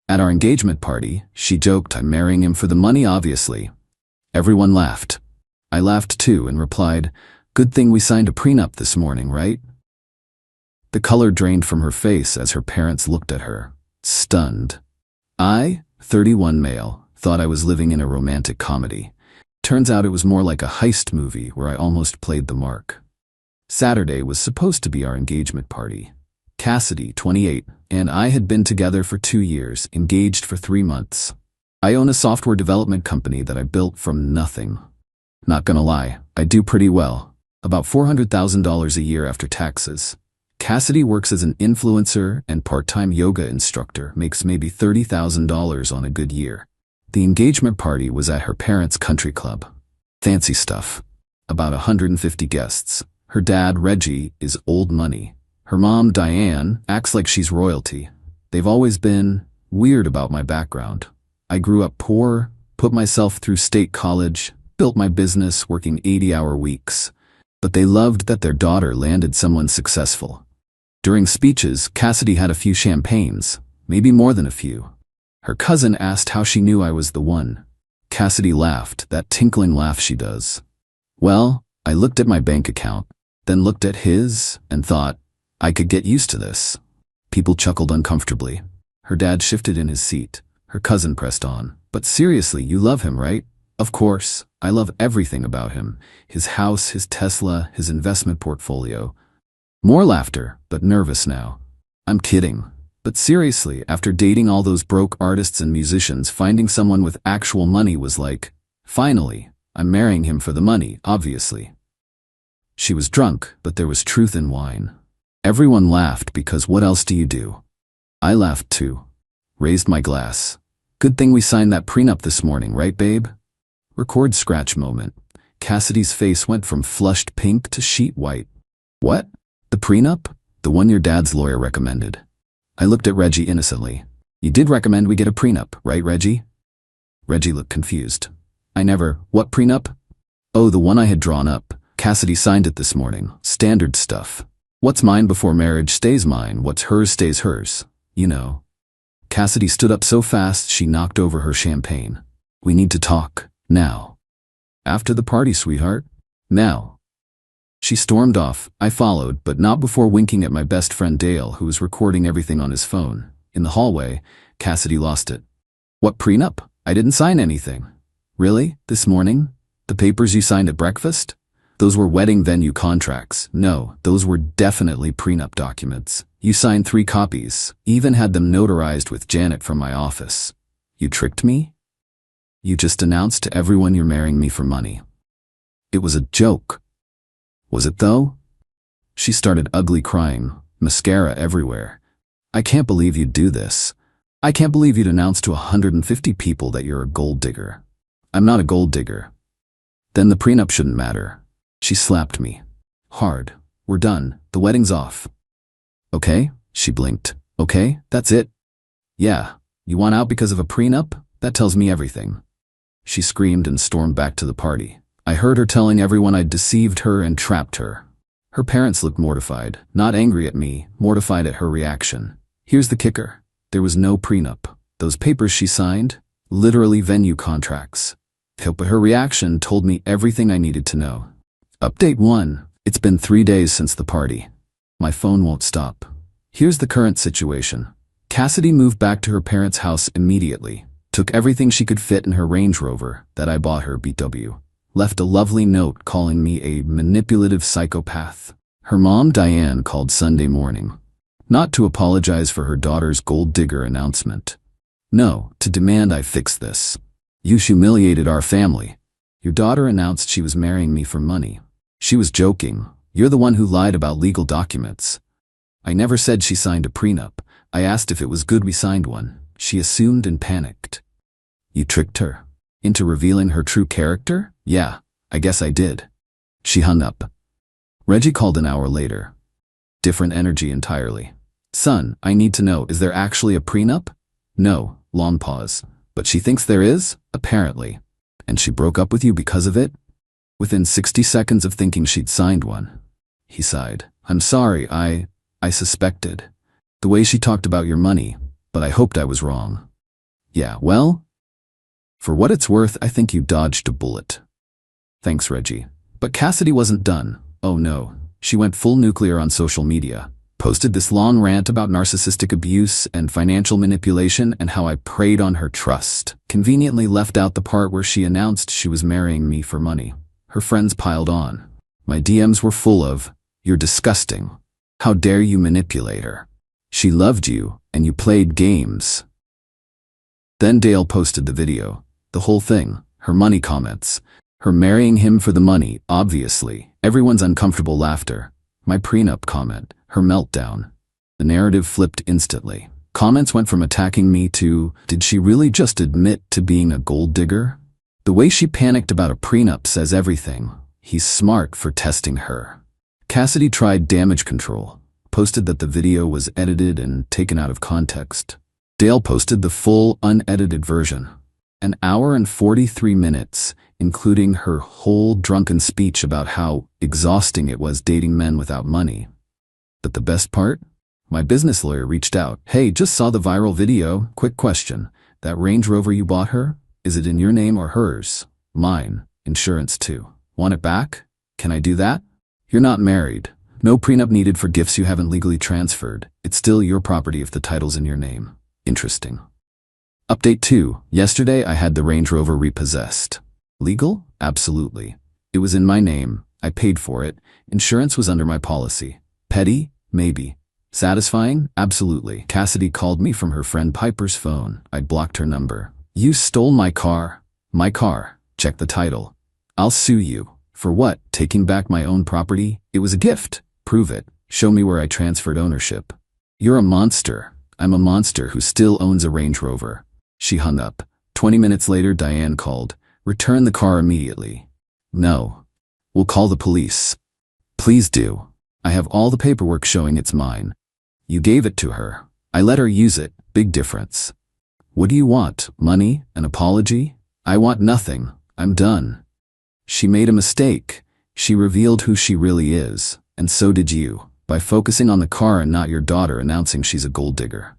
At our engagement party, she joked I'm marrying him for the money, obviously. Everyone laughed. I laughed too and replied, "Good thing we signed a prenup this morning, right?" The color drained from her face as her parents looked at her, stunned. I, 31 male, thought I was living in a romantic comedy. Turns out it was more like a heist movie where I almost played the mark. Saturday was supposed to be our engagement party. Cassidy, 28, and I had been together for 2 years, engaged for 3 months. I own a software development company that I built from nothing. Not gonna lie, I do pretty well. About $400,000 a year after taxes. Cassidy works as an influencer and part-time yoga instructor, makes maybe $30,000 on a good year. The engagement party was at her parents' country club. Fancy stuff. About 150 guests. Her dad, Reggie, is old money. Her mom, Diane, acts like she's royalty. They've always been weird about my background. I grew up poor, put myself through state college, built my business working 80-hour weeks. But they loved that their daughter landed someone successful. During speeches, Cassidy had a few champagnes, maybe more than a few. Her cousin asked how she knew I was the one. Cassidy laughed, that tinkling laugh she does. Well, I looked at my bank account, then looked at his, and thought, I could get used to this. People chuckled uncomfortably. Her dad shifted in his seat. Her cousin pressed on. But seriously, you love him, right? Of course, I love everything about him. His house, his Tesla, his investment portfolio. More laughter, but nervous now. I'm kidding. But seriously, after dating all those broke artists and musicians, finding someone with actual money was like, finally, I'm marrying him for the money, obviously. She was drunk, but there was truth in wine. Everyone laughed because what else do you do? I laughed too. Raised my glass. Good thing we signed that prenup this morning, right, babe? Record scratch moment. Cassidy's face went from flushed pink to sheet white. What? The prenup? The one your dad's lawyer recommended. I looked at Reggie innocently. You did recommend we get a prenup, right, Reggie? Reggie looked confused. What prenup? Oh, the one I had drawn up. Cassidy signed it this morning. Standard stuff. What's mine before marriage stays mine, what's hers stays hers. You know. Cassidy stood up so fast she knocked over her champagne. We need to talk, now. After the party, sweetheart. Now. She stormed off. I followed, but not before winking at my best friend Dale, who was recording everything on his phone. In the hallway, Cassidy lost it. What prenup? I didn't sign anything. Really? This morning? The papers you signed at breakfast? Those were wedding venue contracts. No, those were definitely prenup documents. You signed 3 copies, even had them notarized with Janet from my office. You tricked me? You just announced to everyone you're marrying me for money. It was a joke. Was it though? She started ugly crying, mascara everywhere. I can't believe you'd do this. I can't believe you'd announce to 150 people that you're a gold digger. I'm not a gold digger. Then the prenup shouldn't matter. She slapped me. Hard. We're done. The wedding's off. Okay? She blinked. Okay? That's it? Yeah. You want out because of a prenup? That tells me everything. She screamed and stormed back to the party. I heard her telling everyone I'd deceived her and trapped her. Her parents looked mortified, not angry at me, mortified at her reaction. Here's the kicker. There was no prenup. Those papers she signed, literally venue contracts. But her reaction told me everything I needed to know. Update 1. It's been 3 days since the party. My phone won't stop. Here's the current situation. Cassidy moved back to her parents' house immediately, took everything she could fit in her Range Rover that I bought her BW, left a lovely note calling me a manipulative psychopath. Her mom, Diane, called Sunday morning. Not to apologize for her daughter's gold digger announcement. No, to demand I fix this. You humiliated our family. Your daughter announced she was marrying me for money. She was joking. You're the one who lied about legal documents. I never said she signed a prenup. I asked if it was good we signed one. She assumed and panicked. You tricked her into revealing her true character? Yeah, I guess I did. She hung up. Reggie called an hour later. Different energy entirely. Son, I need to know, is there actually a prenup? No, long pause. But she thinks there is, apparently. And she broke up with you because of it? Within 60 seconds of thinking she'd signed one. He sighed. I'm sorry, I suspected. The way she talked about your money, but I hoped I was wrong. Yeah, well, for what it's worth, I think you dodged a bullet. Thanks, Reggie. But Cassidy wasn't done. Oh no. She went full nuclear on social media. Posted this long rant about narcissistic abuse and financial manipulation and how I preyed on her trust. Conveniently left out the part where she announced she was marrying me for money. Her friends piled on. My DMs were full of, "You're disgusting. How dare you manipulate her? She loved you, and you played games." Then Dale posted the video. The whole thing. Her money comments. Her marrying him for the money, obviously. Everyone's uncomfortable laughter. My prenup comment. Her meltdown. The narrative flipped instantly. Comments went from attacking me to, did she really just admit to being a gold digger? The way she panicked about a prenup says everything. He's smart for testing her. Cassidy tried damage control. Posted that the video was edited and taken out of context. Dale posted the full, unedited version. An hour and 43 minutes, including her whole drunken speech about how exhausting it was dating men without money. But the best part? My business lawyer reached out. "Hey, just saw the viral video. Quick question. That Range Rover you bought her? Is it in your name or hers?" "Mine. Insurance too. Want it back? Can I do that?" "You're not married. No prenup needed for gifts you haven't legally transferred. It's still your property if the title's in your name." Interesting. Update 2. Yesterday I had the Range Rover repossessed. Legal? Absolutely. It was in my name. I paid for it. Insurance was under my policy. Petty? Maybe. Satisfying? Absolutely. Cassidy called me from her friend Piper's phone. I blocked her number. "You stole my car." "My car. Check the title." "I'll sue you." "For what? Taking back my own property? It was a gift." "Prove it. Show me where I transferred ownership." "You're a monster." "I'm a monster who still owns a Range Rover." She hung up. 20 minutes later, Diane called. "Return the car immediately." "No. We'll call the police." "Please do. I have all the paperwork showing it's mine." "You gave it to her." "I let her use it. Big difference." "What do you want? Money? An apology?" "I want nothing. I'm done." She made a mistake. She revealed who she really is, and so did you, by focusing on the car and not your daughter announcing she's a gold digger.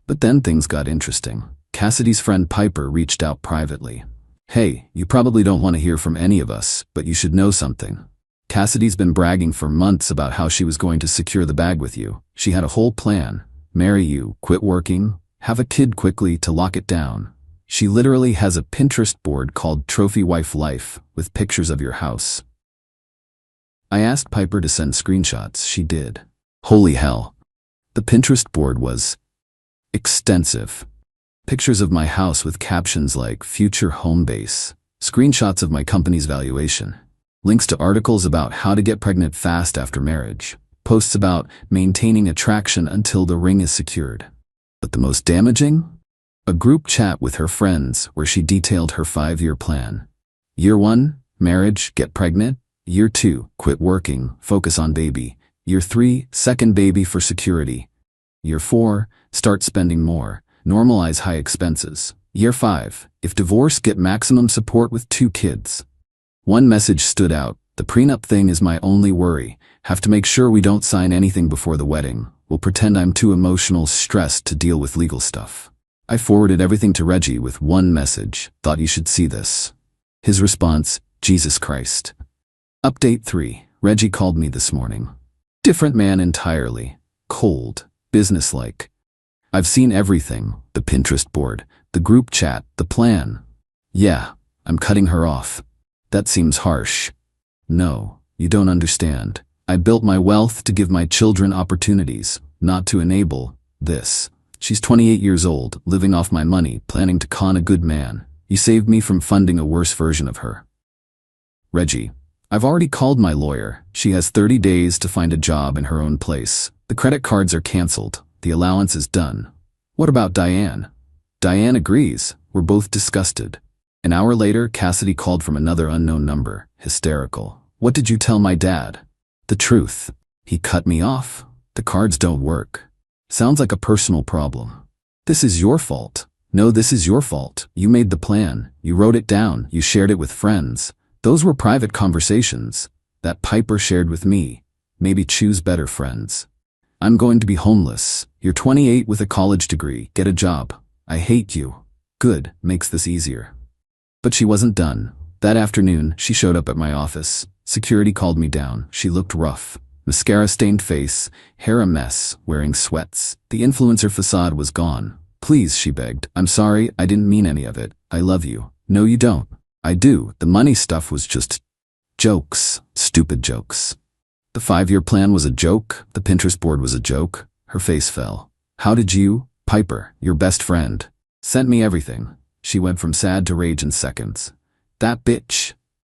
But then things got interesting. Cassidy's friend Piper reached out privately. "Hey, you probably don't want to hear from any of us, but you should know something. Cassidy's been bragging for months about how she was going to secure the bag with you. She had a whole plan. Marry you, quit working, have a kid quickly to lock it down. She literally has a Pinterest board called Trophy Wife Life with pictures of your house." I asked Piper to send screenshots. She did. Holy hell. The Pinterest board was extensive. Pictures of my house with captions like future home base, screenshots of my company's valuation, links to articles about how to get pregnant fast after marriage, posts about maintaining attraction until the ring is secured. But the most damaging? A group chat with her friends where she detailed her 5-year plan. Year 1, marriage, get pregnant. Year 2, quit working, focus on baby. Year 3, second baby for security. Year 4, start spending more, normalize high expenses. Year 5, if divorced, get maximum support with 2 kids. One message stood out. "The prenup thing is my only worry. Have to make sure we don't sign anything before the wedding. We'll pretend I'm too emotional stressed to deal with legal stuff." I forwarded everything to Reggie with one message. "Thought you should see this." His response, "Jesus Christ." Update 3. Reggie called me this morning. Different man entirely. Cold. Businesslike. "I've seen everything. The Pinterest board, the group chat, the plan." "Yeah, I'm cutting her off." "That seems harsh." "No, you don't understand. I built my wealth to give my children opportunities, not to enable this. She's 28 years old, living off my money, planning to con a good man. You saved me from funding a worse version of her." Reggie, "I've already called my lawyer. She has 30 days to find a job in her own place. The credit cards are canceled. The allowance is done." "What about Diane?" "Diane agrees. We're both disgusted." An hour later, Cassidy called from another unknown number, hysterical. "What did you tell my dad?" "The truth. He cut me off. The cards don't work." Sounds like a personal problem. "This is your fault." "No, this is your fault. You made the plan. You wrote it down. You shared it with friends. Those were private conversations that Piper shared with me. Maybe choose better friends." "I'm going to be homeless. You're 28 with a college degree. Get a job." "I hate you." Good, makes this easier. But she wasn't done. That afternoon, she showed up at my office. Security called me down. She looked rough. Mascara-stained face, hair a mess, wearing sweats. The influencer facade was gone. Please, she begged. I'm sorry, I didn't mean any of it. I love you. No, you don't. I do. The money stuff was just jokes. Stupid jokes. The 5-year plan was a joke. The Pinterest board was a joke. Her face fell. How did you, Piper, your best friend, sent me everything? She went from sad to rage in seconds. That bitch.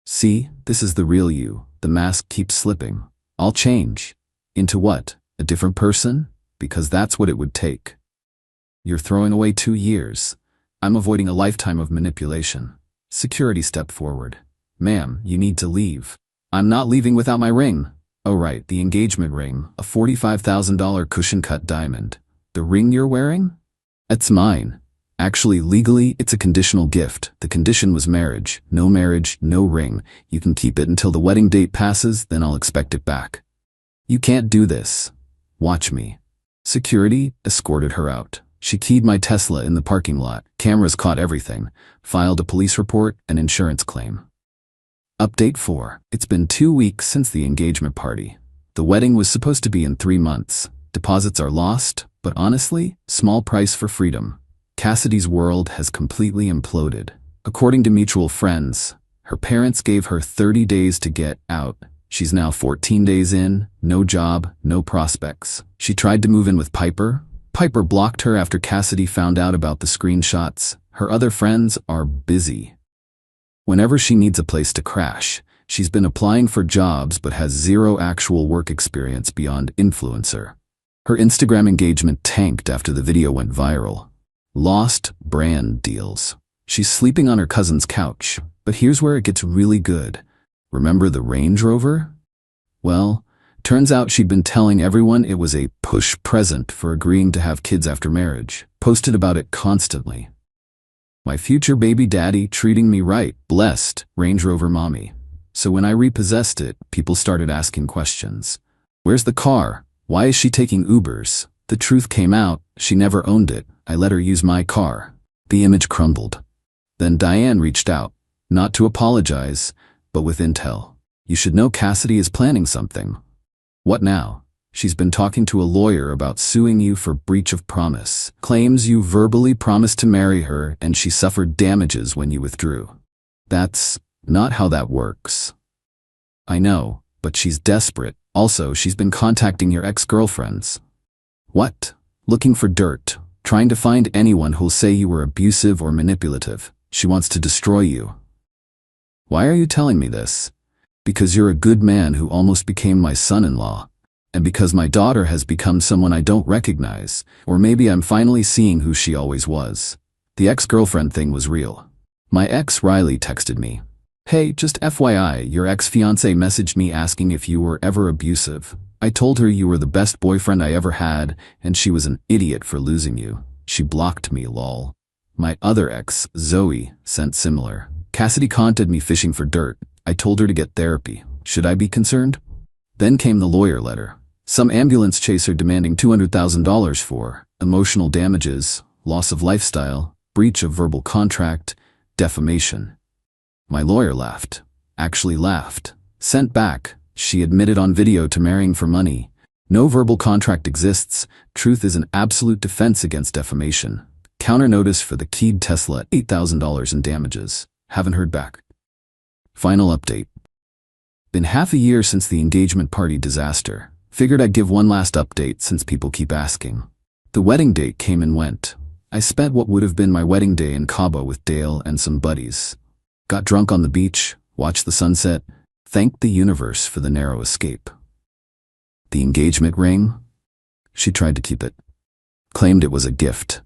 See, this is the real you. The mask keeps slipping. I'll change. Into what? A different person? Because that's what it would take. You're throwing away 2 years. I'm avoiding a lifetime of manipulation. Security stepped forward. Ma'am, you need to leave. I'm not leaving without my ring. Oh right, the engagement ring, a $45,000 cushion-cut diamond. The ring you're wearing? It's mine. Actually, legally, it's a conditional gift. The condition was marriage. No marriage, no ring. You can keep it until the wedding date passes, then I'll expect it back. You can't do this. Watch me. Security escorted her out. She keyed my Tesla in the parking lot. Cameras caught everything. Filed a police report and insurance claim. Update 4. It's been 2 weeks since the engagement party. The wedding was supposed to be in 3 months. Deposits are lost, but honestly, small price for freedom. Cassidy's world has completely imploded. According to mutual friends, her parents gave her 30 days to get out. She's now 14 days in, no job, no prospects. She tried to move in with Piper. Piper blocked her after Cassidy found out about the screenshots. Her other friends are busy. Whenever she needs a place to crash, she's been applying for jobs but has 0 actual work experience beyond influencer. Her Instagram engagement tanked after the video went viral. Lost brand deals. She's sleeping on her cousin's couch, but here's where it gets really good. Remember the Range Rover? Well, turns out she'd been telling everyone it was a push present for agreeing to have kids after marriage. Posted about it constantly. My future baby daddy treating me right, blessed, Range Rover mommy. So when I repossessed it, people started asking questions. Where's the car? Why is she taking Ubers? The truth came out, she never owned it. I let her use my car. The image crumbled. Then Diane reached out, not to apologize, but with intel. You should know Cassidy is planning something. What now? She's been talking to a lawyer about suing you for breach of promise. Claims you verbally promised to marry her and she suffered damages when you withdrew. That's not how that works. I know, but she's desperate. Also, she's been contacting your ex-girlfriends. What? Looking for dirt. Trying to find anyone who'll say you were abusive or manipulative. She wants to destroy you. Why are you telling me this? Because you're a good man who almost became my son-in-law. And because my daughter has become someone I don't recognize. Or maybe I'm finally seeing who she always was. The ex-girlfriend thing was real. My ex Riley texted me. Hey, just FYI, your ex-fiancé messaged me asking if you were ever abusive. I told her you were the best boyfriend I ever had, and she was an idiot for losing you. She blocked me, lol. My other ex, Zoe, sent similar. Cassidy contacted me fishing for dirt. I told her to get therapy. Should I be concerned? Then came the lawyer letter. Some ambulance chaser demanding $200,000 for emotional damages, loss of lifestyle, breach of verbal contract, defamation. My lawyer laughed. Actually laughed. Sent back. She admitted on video to marrying for money. No verbal contract exists. Truth is an absolute defense against defamation. Counter notice for the keyed Tesla, $8,000 in damages. Haven't heard back. Final update. Been half a year since the engagement party disaster. Figured I'd give one last update since people keep asking. The wedding date came and went. I spent what would have been my wedding day in Cabo with Dale and some buddies. Got drunk on the beach, watched the sunset, thanked the universe for the narrow escape. The engagement ring? She tried to keep it. Claimed it was a gift.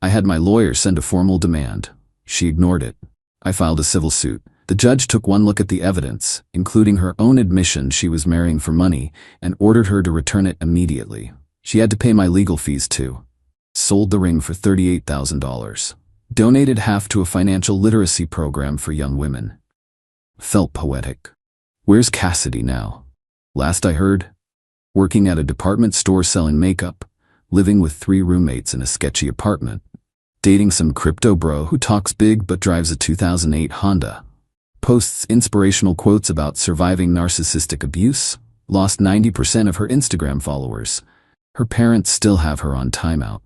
I had my lawyer send a formal demand. She ignored it. I filed a civil suit. The judge took one look at the evidence, including her own admission she was marrying for money, and ordered her to return it immediately. She had to pay my legal fees too. Sold the ring for $38,000. Donated half to a financial literacy program for young women. Felt poetic. Where's Cassidy now? Last I heard, working at a department store selling makeup, living with 3 roommates in a sketchy apartment. Dating some crypto bro who talks big but drives a 2008 Honda. Posts inspirational quotes about surviving narcissistic abuse. Lost 90% of her Instagram followers. Her parents still have her on timeout.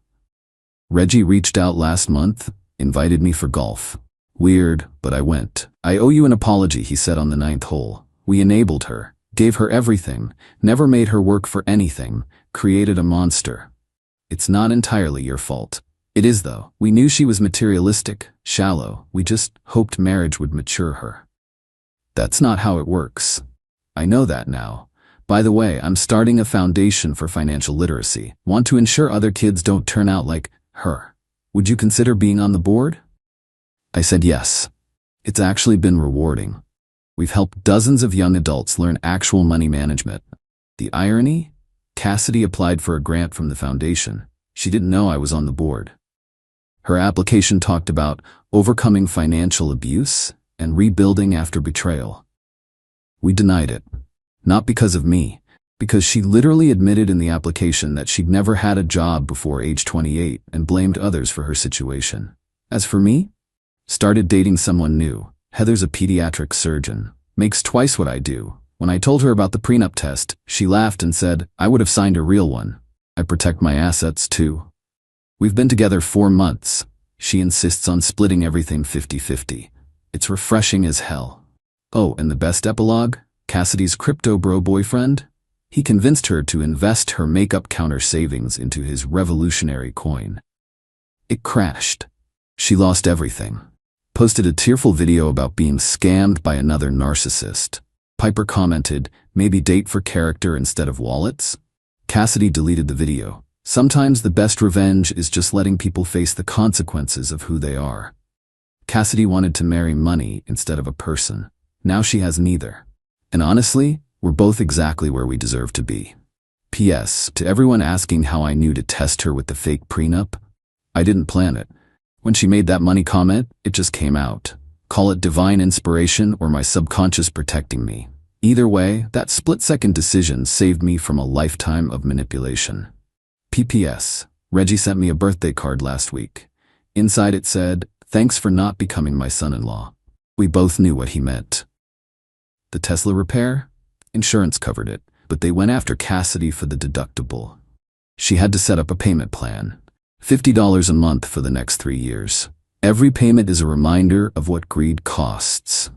Reggie reached out last month, invited me for golf. Weird, but I went. I owe you an apology, he said on the 9th hole. We enabled her, gave her everything, never made her work for anything, created a monster. It's not entirely your fault. It is though. We knew she was materialistic, shallow. We just hoped marriage would mature her. That's not how it works. I know that now. By the way, I'm starting a foundation for financial literacy. Want to ensure other kids don't turn out like her. Would you consider being on the board? I said yes. It's actually been rewarding. We've helped dozens of young adults learn actual money management. The irony? Cassidy applied for a grant from the foundation. She didn't know I was on the board. Her application talked about overcoming financial abuse and rebuilding after betrayal. We denied it. Not because of me, because she literally admitted in the application that she'd never had a job before age 28 and blamed others for her situation. As for me, started dating someone new. Heather's a pediatric surgeon, makes twice what I do. When I told her about the prenup test, she laughed and said, I would have signed a real one. I protect my assets too. We've been together 4 months. She insists on splitting everything 50-50. It's refreshing as hell. Oh, and the best epilogue? Cassidy's crypto bro boyfriend? He convinced her to invest her makeup counter savings into his revolutionary coin. It crashed. She lost everything. Posted a tearful video about being scammed by another narcissist. Piper commented, maybe date for character instead of wallets? Cassidy deleted the video. Sometimes the best revenge is just letting people face the consequences of who they are. Cassidy wanted to marry money instead of a person. Now she has neither. And honestly, we're both exactly where we deserve to be. P.S. To everyone asking how I knew to test her with the fake prenup, I didn't plan it. When she made that money comment, it just came out. Call it divine inspiration or my subconscious protecting me. Either way, that split-second decision saved me from a lifetime of manipulation. P.P.S. Reggie sent me a birthday card last week. Inside it said, thanks for not becoming my son-in-law. We both knew what he meant. The Tesla repair? Insurance covered it, but they went after Cassidy for the deductible. She had to set up a payment plan. $50 a month for the next 3 years. Every payment is a reminder of what greed costs.